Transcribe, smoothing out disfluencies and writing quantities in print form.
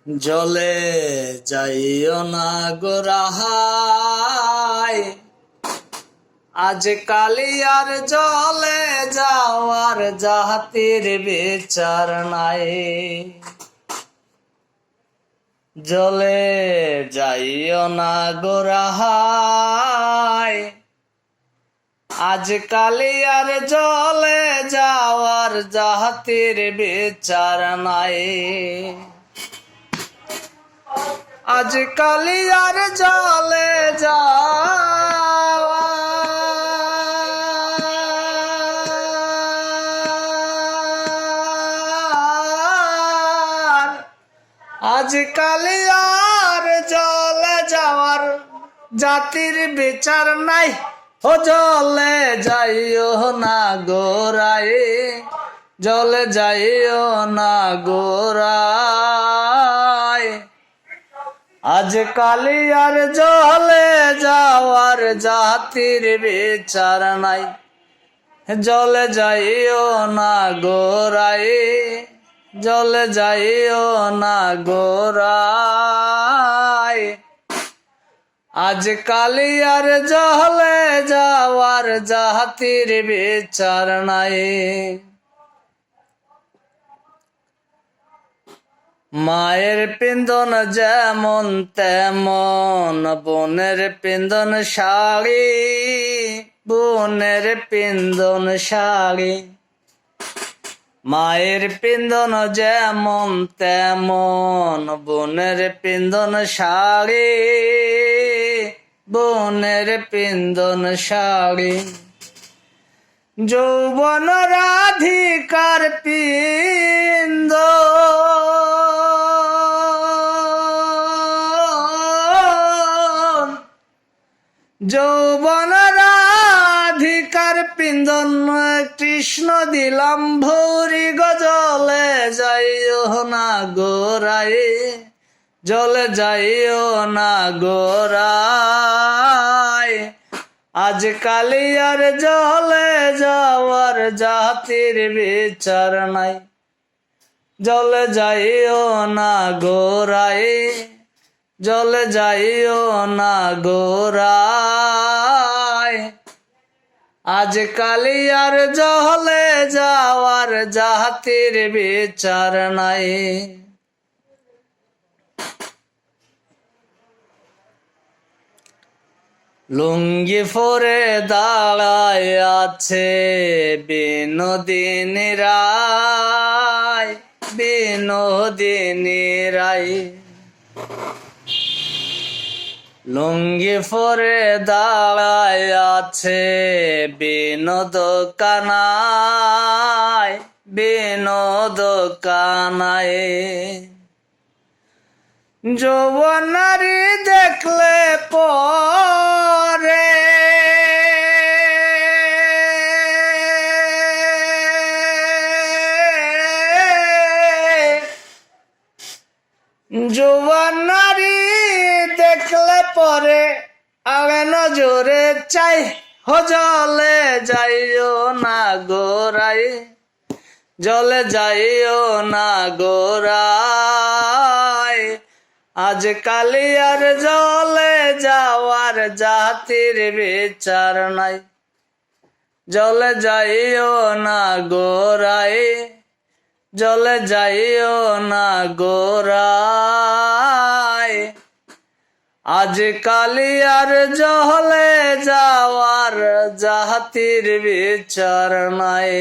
জলে যাইও না গোরাহাই, আজ কালি আর জলে যাওয়ার জাতির বিচার নাই। জলে যাইও না গোরাহাই, আজ কালি আর জলে যাওয়ার জাতির বিচার নাই। আজ কালি আর জলে যাওয়ার, আজ কালি আর জলে যাওয়ার জাতির বিচার নাই। ও জলে যাইও না গোরাই, জলে যাইও না গোরাই, আজ কালি আর জলে যাওয়ার জাতির বিচার নাই। জলে যাইও না গোরাই, জলে যাইও না গোরাই, আজ কালি আর জলে যাওয়ার জাতির বিচার নাই। মায়ের পিন্দন যেমন তেমন বোনের পিন্দন শাড়ি, বোনের পিন্দন শাড়ি। মায়ের পিন্দন যেমন তেমন বোনের পিন্দন শাড়ি, বোনের পিন্দন শাড়ি। যৌবন রাধিকার পিন্দ, যৌবন রাধিকার পিন্দন কৃষ্ণ দিলাম ভৌরি গজলে যাইও না গোরাই, জলে যাইও না গোরাই, আজ কালি আর জলে যাওয়ার জাতির বিচার নাই। জলে যাইও না গোরাই, জলে যাইও না গোরাই, আজ কালি আর জলে যাওয়ার জাতির বিচার নাই। লুঙ্গি পরে দাঁড়ায় আছে বিনোদিনী রায়, বিনোদিনী রায়। লুঙ্গি পরে দাঁড়ায় আছে বিনোদ কানাই, বিনোদ কানাই। যৌবন নারী দেখলে পরে যৌবন নারী দেখলে পরে আগে নজরে চাই। হো জলে যাইও না গোরাই, জলে যাইও না গোরাই, আজ কালি আর জলে যাওয়ার জাতির বিচার নাই। জলে যাইও না গোরাই, জলে যাইও না গোরাই, আজ কালি আর জলে যাওয়ার জাতির বিচার নাই।